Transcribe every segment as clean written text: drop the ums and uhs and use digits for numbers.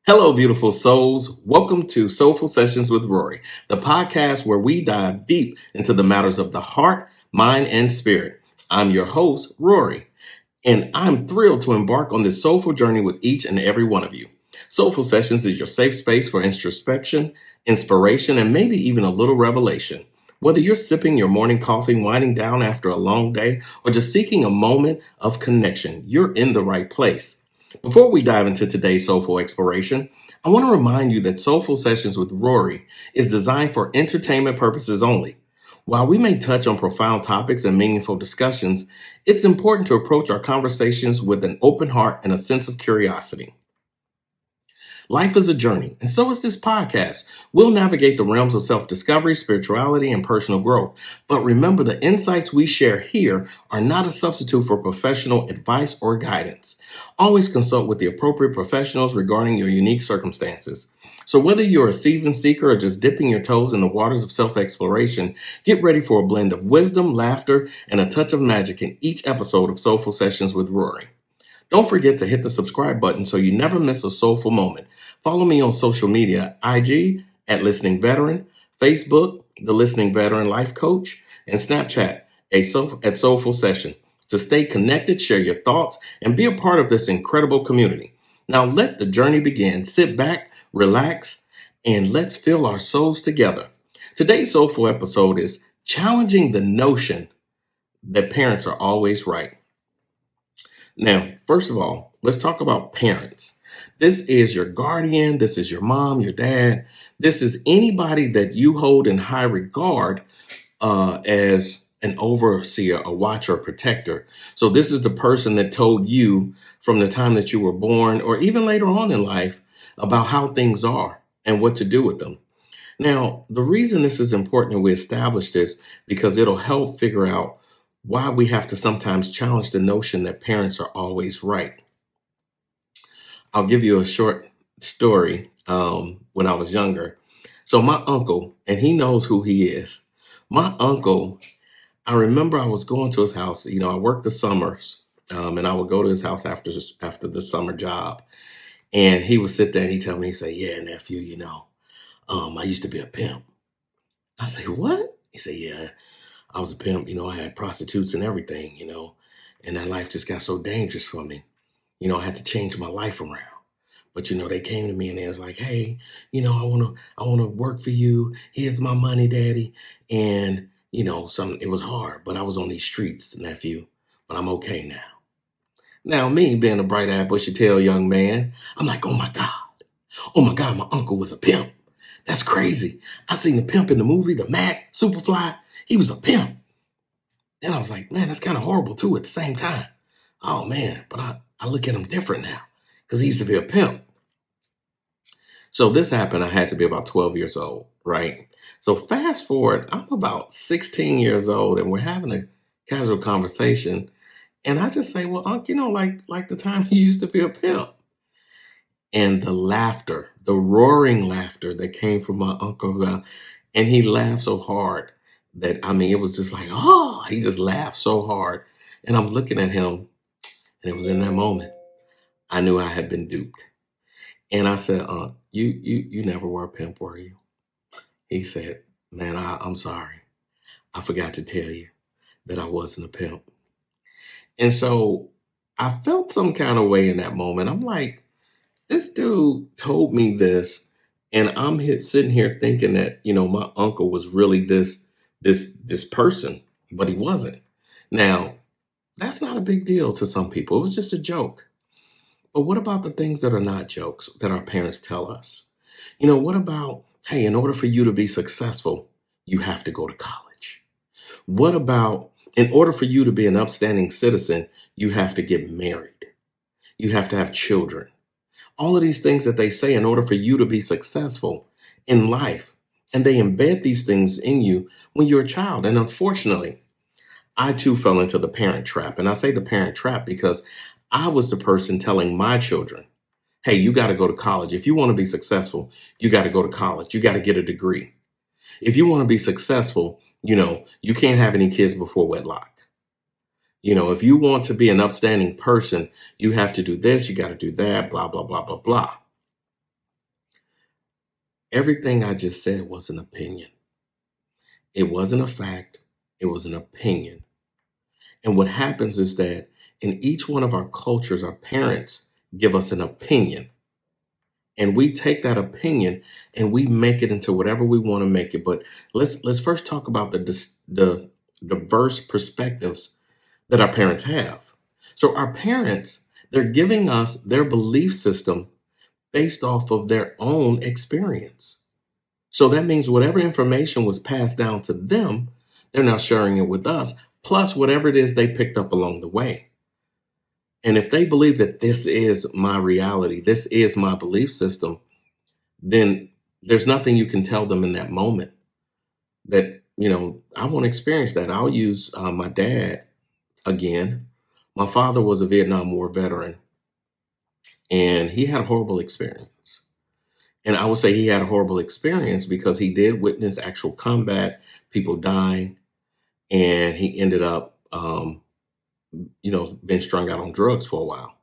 Hello, beautiful souls. Welcome to Soulful Sessions with Rory, the podcast where we dive deep into the matters of the heart, mind, and spirit. I'm your host, Rory, and I'm thrilled to embark on this soulful journey with each and every one of you. Soulful Sessions is your safe space for introspection, inspiration, and maybe even a little revelation. Whether you're sipping your morning coffee, winding down after a long day, or just seeking a moment of connection, you're in the right place. Before we dive into today's soulful exploration, I want to remind you that Soulful Sessions with Rory is designed for entertainment purposes only. While we may touch on profound topics and meaningful discussions, it's important to approach our conversations with an open heart and a sense of curiosity. Life is a journey, and so is this podcast. We'll navigate the realms of self discovery, spirituality, and personal growth. But remember, the insights we share here are not a substitute for professional advice or guidance. Always consult with the appropriate professionals regarding your unique circumstances. So, whether you're a seasoned seeker or just dipping your toes in the waters of self exploration, get ready for a blend of wisdom, laughter, and a touch of magic in each episode of Soulful Sessions with Rory. Don't forget to hit the subscribe button so you never miss a soulful moment. Follow me on social media, IG at Listening Veteran, Facebook, The Listening Veteran Life Coach, and Snapchat at Soulful Session to stay connected, share your thoughts, and be a part of this incredible community. Now let the journey begin. Sit back, relax, and let's fill our souls together. Today's soulful episode is challenging the notion that parents are always right. Now, first of all, let's talk about parents. This is your guardian. This is your mom, your dad. This is anybody that you hold in high regard as an overseer, a watcher, a protector. So this is the person that told you from the time that you were born or even later on in life about how things are and what to do with them. Now, the reason this is important that we establish this because it'll help figure out why we have to sometimes challenge the notion that parents are always right. I'll give you a short story when I was younger. So my uncle, and he knows who he is. My uncle, I remember I was going to his house. I worked the summers, and I would go to his house after the summer job. And he would sit there and he'd tell me, he'd say, "Yeah, nephew, I used to be a pimp." I say, "What?" He said, "Yeah, I was a pimp. I had prostitutes and everything, and that life just got so dangerous for me. I had to change my life around. But, they came to me and they was like, hey, I want to work for you. Here's my money, daddy." And, it was hard, but I was on these streets, nephew, but I'm okay now. Now, me being a bright-eyed, bushy-tailed young man, I'm like, oh my God. Oh my God, my uncle was a pimp. That's crazy. I seen the pimp in the movie, the Mac, Superfly. He was a pimp. Then I was like, man, that's kind of horrible too at the same time. Oh man, but I look at him different now because he used to be a pimp. So this happened, I had to be about 12 years old, right? So fast forward, I'm about 16 years old and we're having a casual conversation. And I just say, well, Unc, like the time he used to be a pimp. And the laughter, the roaring laughter that came from my uncle's mouth. And he laughed so hard that, it was just like, oh, he just laughed so hard. And I'm looking at him, and it was in that moment I knew I had been duped. And I said, you never were a pimp, were you? He said, man, I'm sorry. I forgot to tell you that I wasn't a pimp. And so I felt some kind of way in that moment. I'm like, this dude told me this, and sitting here thinking that my uncle was really this person, but he wasn't. Now, that's not a big deal to some people. It was just a joke. But what about the things that are not jokes that our parents tell us? What about, hey, in order for you to be successful, you have to go to college? What about, in order for you to be an upstanding citizen, you have to get married? You have to have children. All of these things that they say in order for you to be successful in life. And they embed these things in you when you're a child. And unfortunately, I too fell into the parent trap. And I say the parent trap because I was the person telling my children, hey, you got to go to college. If you want to be successful, you got to go to college. You got to get a degree. If you want to be successful, you can't have any kids before wedlock. If you want to be an upstanding person, you have to do this, you got to do that, blah, blah, blah, blah, blah. Everything I just said was an opinion. It wasn't a fact, it was an opinion. And what happens is that in each one of our cultures, our parents give us an opinion. And we take that opinion and we make it into whatever we want to make it. But let's first talk about the diverse perspectives that our parents have. So our parents, they're giving us their belief system based off of their own experience. So that means whatever information was passed down to them, they're now sharing it with us, plus whatever it is they picked up along the way. And if they believe that this is my reality, this is my belief system, then there's nothing you can tell them in that moment that, I want to experience that. I'll use my dad again. My father was a Vietnam War veteran and he had a horrible experience. And I would say he had a horrible experience because he did witness actual combat, people dying, and he ended up, being strung out on drugs for a while.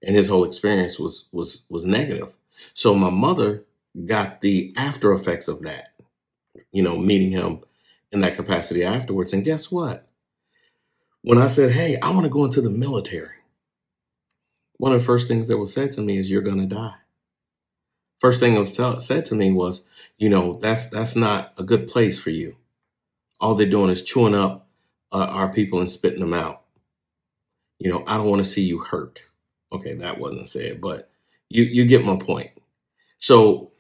And his whole experience was negative. So my mother got the after effects of that, meeting him in that capacity afterwards. And guess what? When I said, "Hey, I want to go into the military," one of the first things that was said to me is, "You're going to die." First thing that was said to me was, that's not a good place for you. All they're doing is chewing up our people and spitting them out. I don't want to see you hurt. Okay, that wasn't said, but you get my point. So,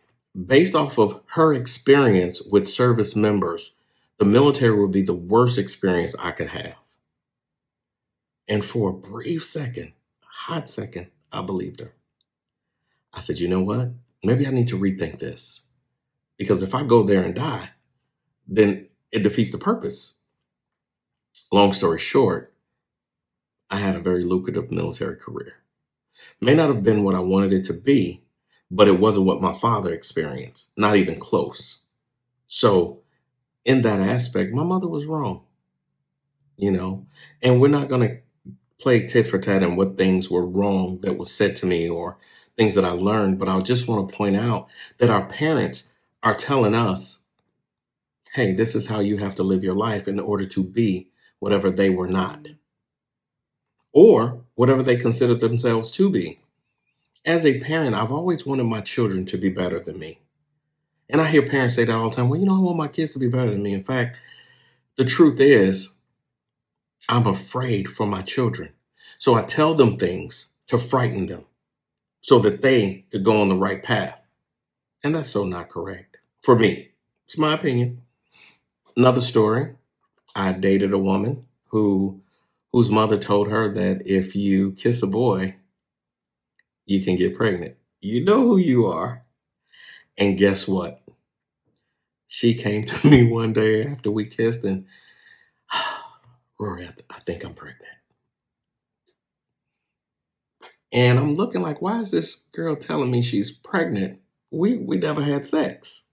based off of her experience with service members, the military would be the worst experience I could have. And for a brief second, a hot second, I believed her. I said, you know what? Maybe I need to rethink this. Because if I go there and die, then it defeats the purpose. Long story short, I had a very lucrative military career. May not have been what I wanted it to be, but it wasn't what my father experienced, not even close. So, in that aspect, my mother was wrong, and we're not going to play tit for tat and what things were wrong that was said to me or things that I learned. But I just want to point out that our parents are telling us, hey, this is how you have to live your life in order to be whatever they were not or whatever they considered themselves to be. As a parent, I've always wanted my children to be better than me. And I hear parents say that all the time. Well, I want my kids to be better than me. In fact, the truth is, I'm afraid for my children. So I tell them things to frighten them so that they could go on the right path. And that's so not correct for me. It's my opinion. Another story, I dated a woman whose mother told her that if you kiss a boy, you can get pregnant. You know who you are. And guess what? She came to me one day after we kissed and, Rory, I think I'm pregnant. And I'm looking like, why is this girl telling me she's pregnant? We never had sex.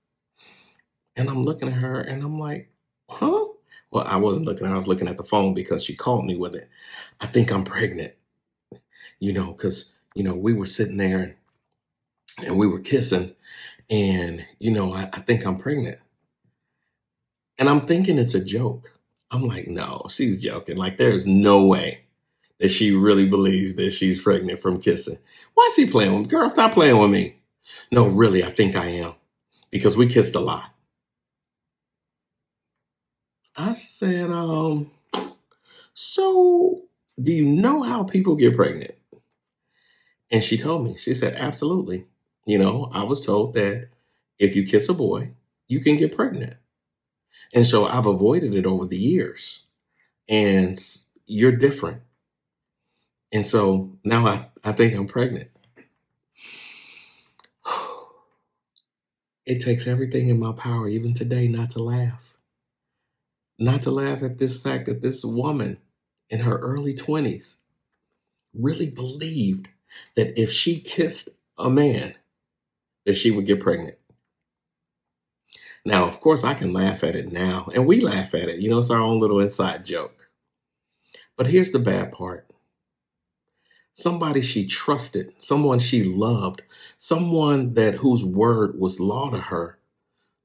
And I'm looking at her and I'm like, huh? Well, I wasn't looking at her, I was looking at the phone because she called me with it. I think I'm pregnant, because, we were sitting there and we were kissing and, I think I'm pregnant. And I'm thinking it's a joke. I'm like, no, she's joking. Like, there's no way that she really believes that she's pregnant from kissing. Why is she playing with me? Girl, stop playing with me. No, really, I think I am because we kissed a lot. I said, so do you know how people get pregnant? And she told me, she said, absolutely. I was told that if you kiss a boy, you can get pregnant. And so I've avoided it over the years. And you're different. And so now I think I'm pregnant. It takes everything in my power, even today, not to laugh. Not to laugh at this fact that this woman in her early 20s really believed that if she kissed a man, that she would get pregnant. Now, of course, I can laugh at it now, and we laugh at it. It's our own little inside joke. But here's the bad part. Somebody she trusted, someone she loved, someone that whose word was law to her,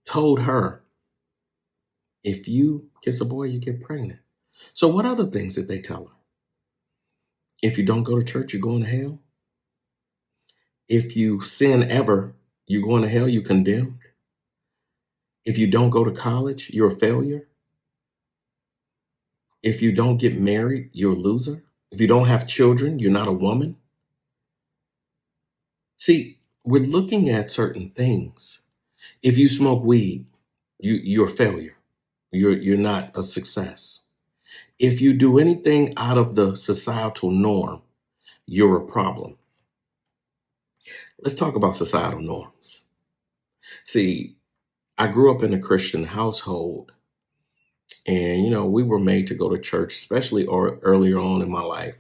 told her, if you kiss a boy, you get pregnant. So what other things did they tell her? If you don't go to church, you're going to hell. If you sin ever, you're going to hell, you're condemned. If you don't go to college, you're a failure. If you don't get married, you're a loser. If you don't have children, you're not a woman. See, we're looking at certain things. If you smoke weed, you're a failure. You're not a success. If you do anything out of the societal norm, you're a problem. Let's talk about societal norms. See, I grew up in a Christian household, and we were made to go to church, especially earlier on in my life.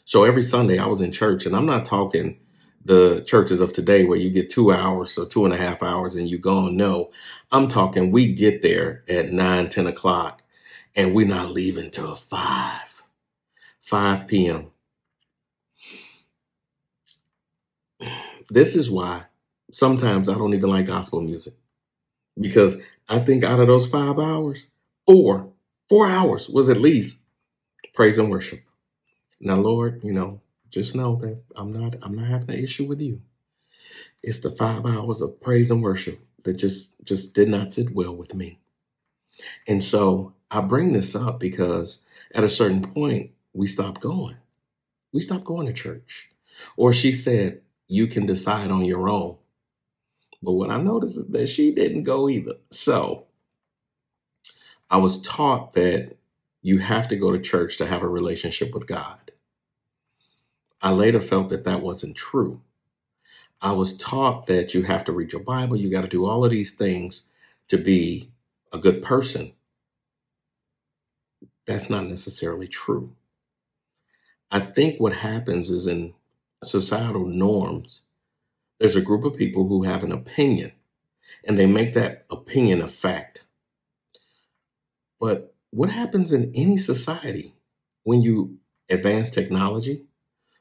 So every Sunday I was in church, and I'm not talking the churches of today where you get 2 hours or 2.5 hours and you gone. No, I'm talking we get there at 9, 10 o'clock, and we're not leaving till 5 p.m. This is why sometimes I don't even like gospel music, because I think out of those 5 hours, 4 hours was at least praise and worship. Now, Lord, just know that I'm not having an issue with you. It's the 5 hours of praise and worship that just did not sit well with me. And so I bring this up because at a certain point we stopped going. We stopped going to church. Or she said, you can decide on your own. But what I noticed is that she didn't go either. So I was taught that you have to go to church to have a relationship with God. I later felt that that wasn't true. I was taught that you have to read your Bible, you got to do all of these things to be a good person. That's not necessarily true. I think what happens is in societal norms, there's a group of people who have an opinion and they make that opinion a fact. But what happens in any society when you advance technology,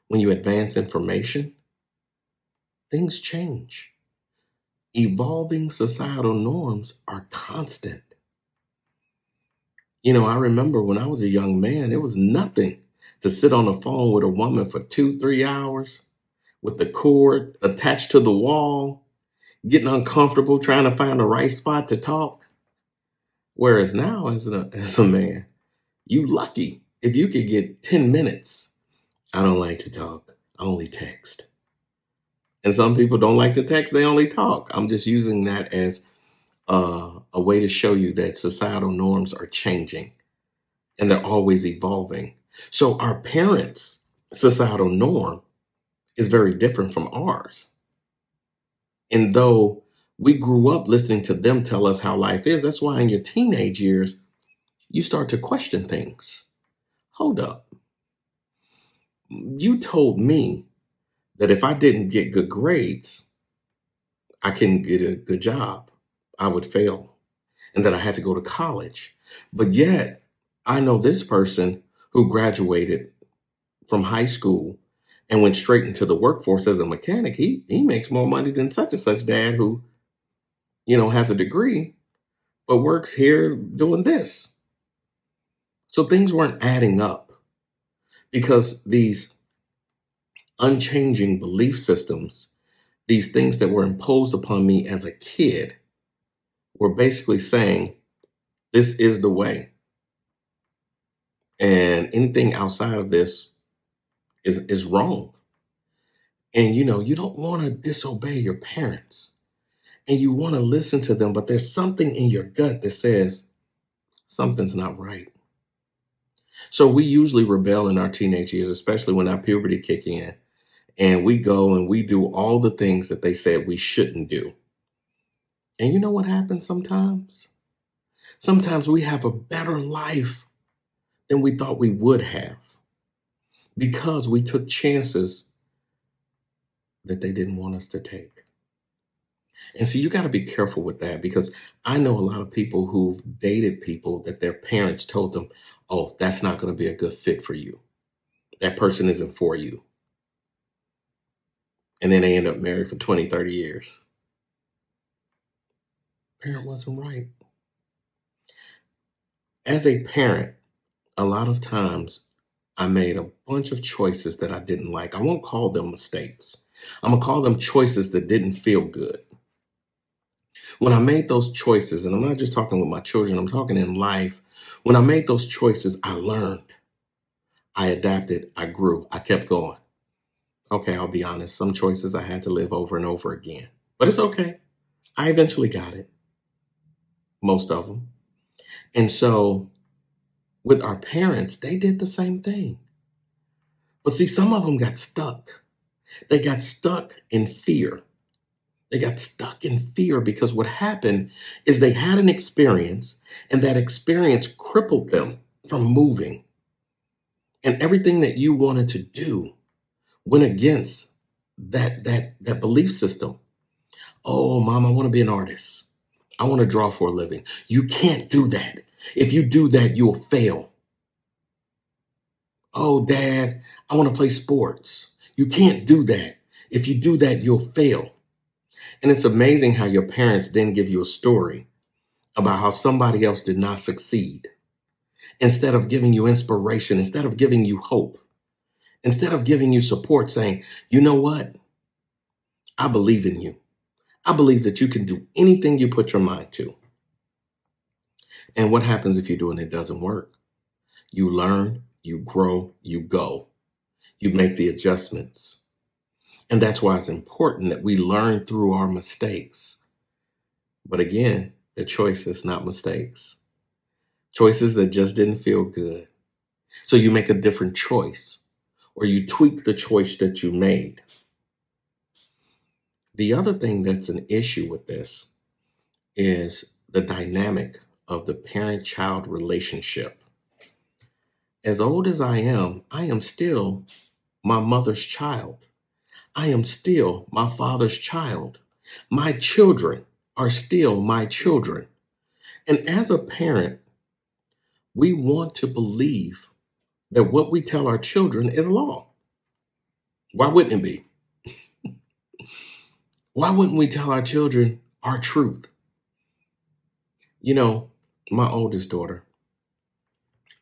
when you advance information, things change. Evolving societal norms are constant. I remember when I was a young man, it was nothing to sit on the phone with a woman for 2, 3 hours with the cord attached to the wall, getting uncomfortable, trying to find the right spot to talk. Whereas now, as a man, you lucky if you could get 10 minutes. I don't like to talk. I only text. And some people don't like to text. They only talk. I'm just using that as a way to show you that societal norms are changing and they're always evolving. So our parents' societal norm is very different from ours. And though we grew up listening to them tell us how life is, that's why in your teenage years, you start to question things. Hold up. You told me that if I didn't get good grades, I couldn't get a good job. I would fail, and that I had to go to college. But yet, I know this person who graduated from high school and went straight into the workforce as a mechanic. He makes more money than such and such dad who, has a degree but works here doing this. So things weren't adding up because these unchanging belief systems, these things that were imposed upon me as a kid, were basically saying, this is the way. And anything outside of this is wrong. And you don't want to disobey your parents and you want to listen to them, but there's something in your gut that says something's not right. So we usually rebel in our teenage years, especially when our puberty kick in, and we go and we do all the things that they said we shouldn't do. And you know what happens sometimes? Sometimes we have a better life than we thought we would have because we took chances that they didn't want us to take. And so you got to be careful with that, because I know a lot of people who've dated people that their parents told them, oh, that's not going to be a good fit for you. That person isn't for you. And then they end up married for 20, 30 years. parent wasn't right. As a parent, a lot of times I made a bunch of choices that I didn't like. I won't call them mistakes. I'm going to call them choices that didn't feel good. When I made those choices, and I'm not just talking with my children, I'm talking in life. When I made those choices, I learned, I adapted, I grew, I kept going. Okay, I'll be honest. Some choices I had to live over and over again, but it's okay. I eventually got it, most of them. And so with our parents, they did the same thing. But see, some of them got stuck. They got stuck in fear. They got stuck in fear because what happened is they had an experience and that experience crippled them from moving. And everything that you wanted to do went against that belief system. Oh, mom, I want to be an artist. I want to draw for a living. You can't do that. If you do that, you'll fail. Oh, dad, I want to play sports. You can't do that. If you do that, you'll fail. And it's amazing how your parents then give you a story about how somebody else did not succeed. Instead of giving you inspiration, instead of giving you hope, instead of giving you support, saying, you know what? I believe in you. I believe that you can do anything you put your mind to. And what happens if you do and it doesn't work? You learn, you grow, you go, you make the adjustments. And that's why it's important that we learn through our mistakes. But again, the choices, not mistakes. Choices that just didn't feel good. So you make a different choice or you tweak the choice that you made. The other thing that's an issue with this is the dynamic of the parent child relationship. As old as I am still my mother's child. I am still my father's child. My children are still my children. And as a parent, we want to believe that what we tell our children is law. Why wouldn't it be? Why wouldn't we tell our children our truth? You know, my oldest daughter,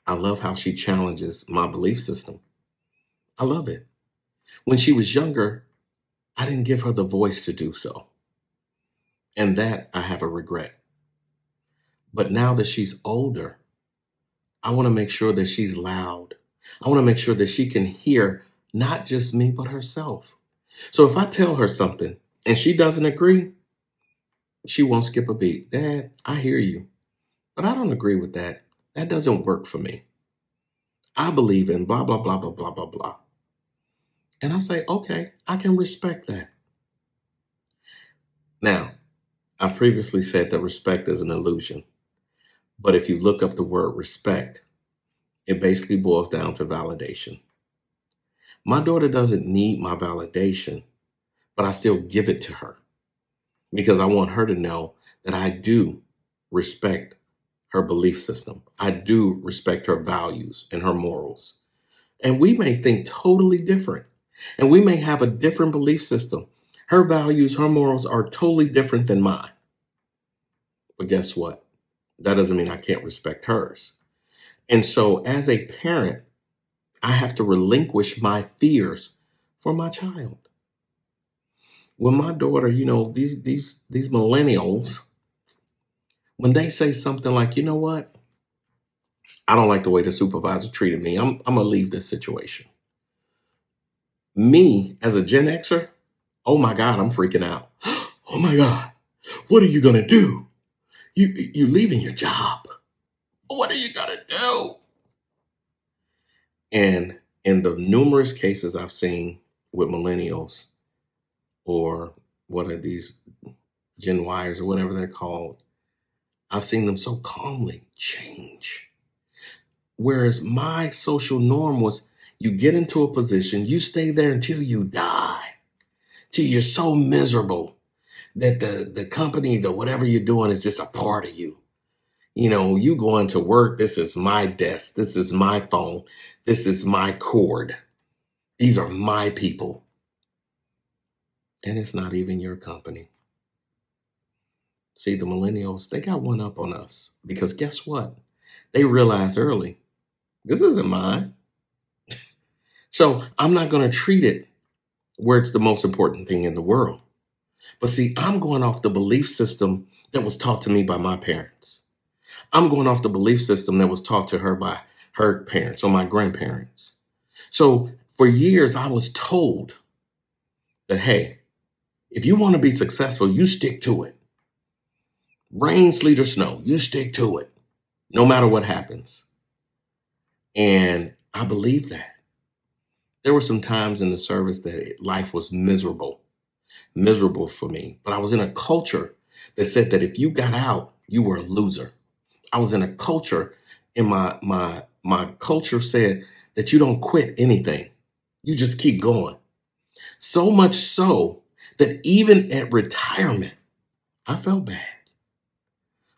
I love how she challenges my belief system. I love it. When she was younger, I didn't give her the voice to do so. And that I have a regret. But now that she's older, I want to make sure that she's loud. I want to make sure that she can hear not just me, but herself. So if I tell her something and she doesn't agree, she won't skip a beat. Dad, I hear you, but I don't agree with that. That doesn't work for me. I believe in blah, blah, blah, blah, blah, blah, blah. And I say, okay, I can respect that. Now, I've previously said that respect is an illusion. But if you look up the word respect, it basically boils down to validation. My daughter doesn't need my validation, but I still give it to her because I want her to know that I do respect her belief system. I do respect her values and her morals. And we may think totally different, and we may have a different belief system. Her values, her morals are totally different than mine. But guess what? That doesn't mean I can't respect hers. And so, as a parent, I have to relinquish my fears for my child. When my daughter, these millennials, when they say something like, you know what, I don't like the way the supervisor treated me. I'm gonna leave this situation. Me as a Gen Xer, oh my God, I'm freaking out. Oh my God, what are you gonna do? You leaving your job? What are you gonna do? And in the numerous cases I've seen with millennials, or what are these Gen Yers or whatever they're called, I've seen them so calmly change. Whereas my social norm was you get into a position, you stay there until you die, till you're so miserable that the company, the whatever you're doing is just a part of you. You know, you going to work, this is my desk, this is my phone, this is my cord. These are my people. And it's not even your company. See, the millennials, they got one up on us because guess what? They realized early, this isn't mine. So I'm not going to treat it where it's the most important thing in the world. But see, I'm going off the belief system that was taught to me by my parents. I'm going off the belief system that was taught to her by her parents or my grandparents. So for years, I was told that, hey, if you want to be successful, you stick to it. Rain, sleet, or snow, you stick to it, no matter what happens. And I believe that. There were some times in the service that life was miserable for me. But I was in a culture that said that if you got out, you were a loser. I was in a culture, and my culture said that you don't quit anything. You just keep going. So much so that even at retirement, I felt bad.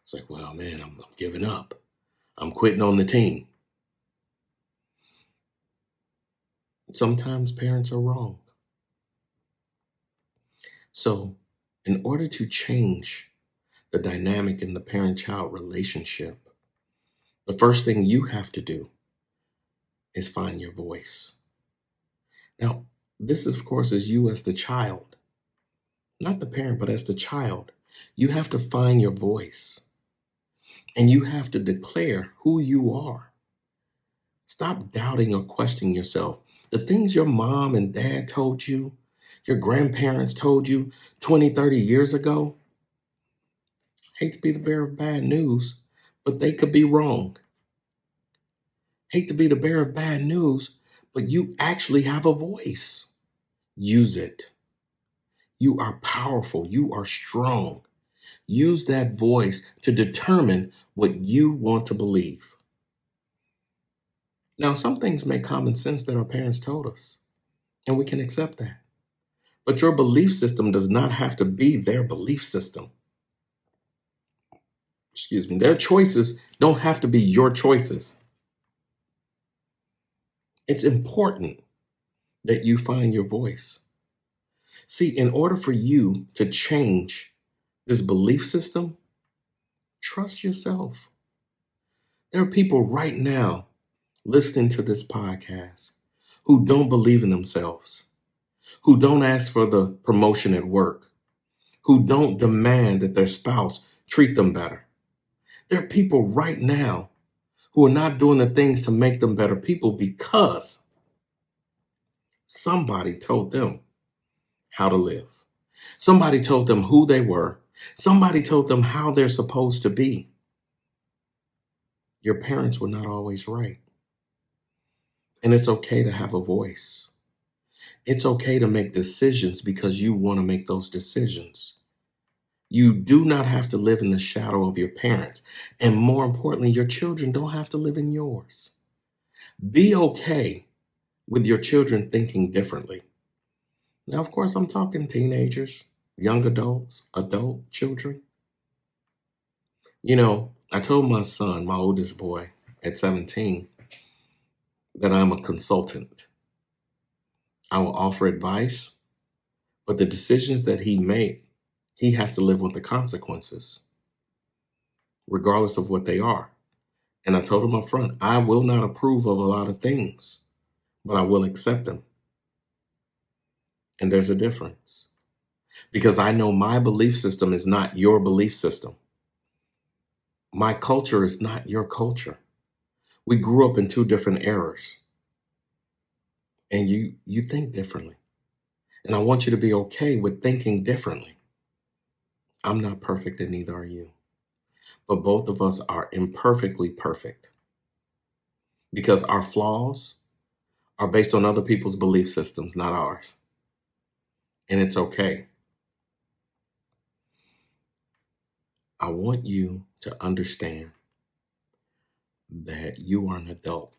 It's like, well, man, I'm giving up. I'm quitting on the team. Sometimes parents are wrong. So, in order to change the dynamic in the parent child relationship, the first thing you have to do is find your voice. Now, this is, of course, as you as the child, not the parent, but as the child. You have to find your voice and you have to declare who you are. Stop doubting or questioning yourself. The things your mom and dad told you, your grandparents told you 20, 30 years ago, hate to be the bearer of bad news, but they could be wrong. Hate to be the bearer of bad news, but you actually have a voice. Use it. You are powerful. You are strong. Use that voice to determine what you want to believe. Now, some things make common sense that our parents told us, and we can accept that. But your belief system does not have to be their belief system. Excuse me. Their choices don't have to be your choices. It's important that you find your voice. See, in order for you to change this belief system, trust yourself. There are people right now listening to this podcast who don't believe in themselves, who don't ask for the promotion at work, who don't demand that their spouse treat them better. There are people right now who are not doing the things to make them better people because somebody told them how to live. Somebody told them who they were. Somebody told them how they're supposed to be. Your parents were not always right. And it's okay to have a voice. It's okay to make decisions because you want to make those decisions. You do not have to live in the shadow of your parents. And more importantly, your children don't have to live in yours. Be okay with your children thinking differently. Now, of course, I'm talking teenagers, young adults, adult children. I told my son, my oldest boy at 17, that I'm a consultant. I will offer advice, but the decisions that he makes, he has to live with the consequences, regardless of what they are. And I told him up front, I will not approve of a lot of things, but I will accept them. And there's a difference because I know my belief system is not your belief system. My culture is not your culture. We grew up in two different eras and you think differently. And I want you to be okay with thinking differently. I'm not perfect and neither are you. But both of us are imperfectly perfect because our flaws are based on other people's belief systems, not ours. And it's okay. I want you to understand that you are an adult.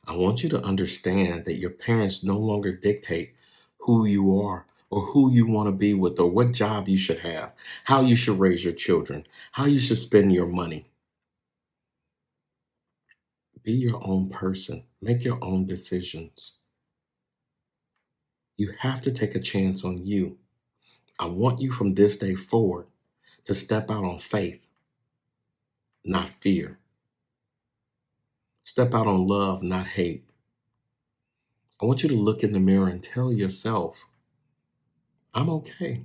I want you to understand that your parents no longer dictate who you are or who you want to be with or what job you should have, how you should raise your children, how you should spend your money. Be your own person. Make your own decisions. You have to take a chance on you. I want you from this day forward to step out on faith, not fear. Step out on love, not hate. I want you to look in the mirror and tell yourself, I'm okay.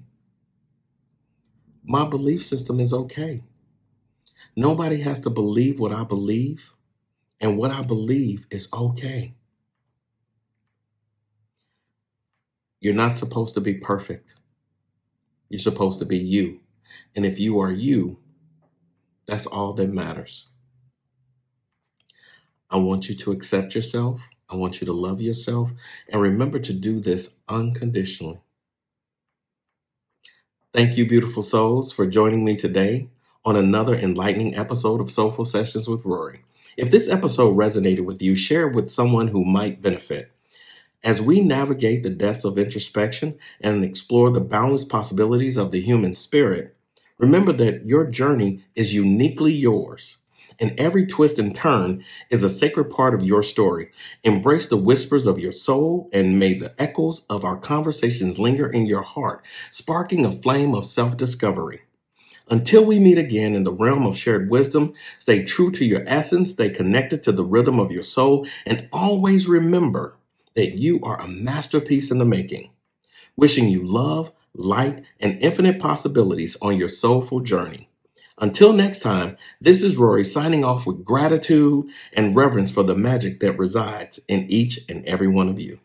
My belief system is okay. Nobody has to believe what I believe, and what I believe is okay. You're not supposed to be perfect. You're supposed to be you. And if you are you, that's all that matters. I want you to accept yourself. I want you to love yourself. And remember to do this unconditionally. Thank you, beautiful souls, for joining me today on another enlightening episode of Soulful Sessions with Rory. If this episode resonated with you, share it with someone who might benefit. As we navigate the depths of introspection and explore the boundless possibilities of the human spirit, remember that your journey is uniquely yours, and every twist and turn is a sacred part of your story. Embrace the whispers of your soul, and may the echoes of our conversations linger in your heart, sparking a flame of self-discovery. Until we meet again in the realm of shared wisdom, stay true to your essence, stay connected to the rhythm of your soul, and always remember that you are a masterpiece in the making. Wishing you love, light, and infinite possibilities on your soulful journey. Until next time, this is Rory signing off with gratitude and reverence for the magic that resides in each and every one of you.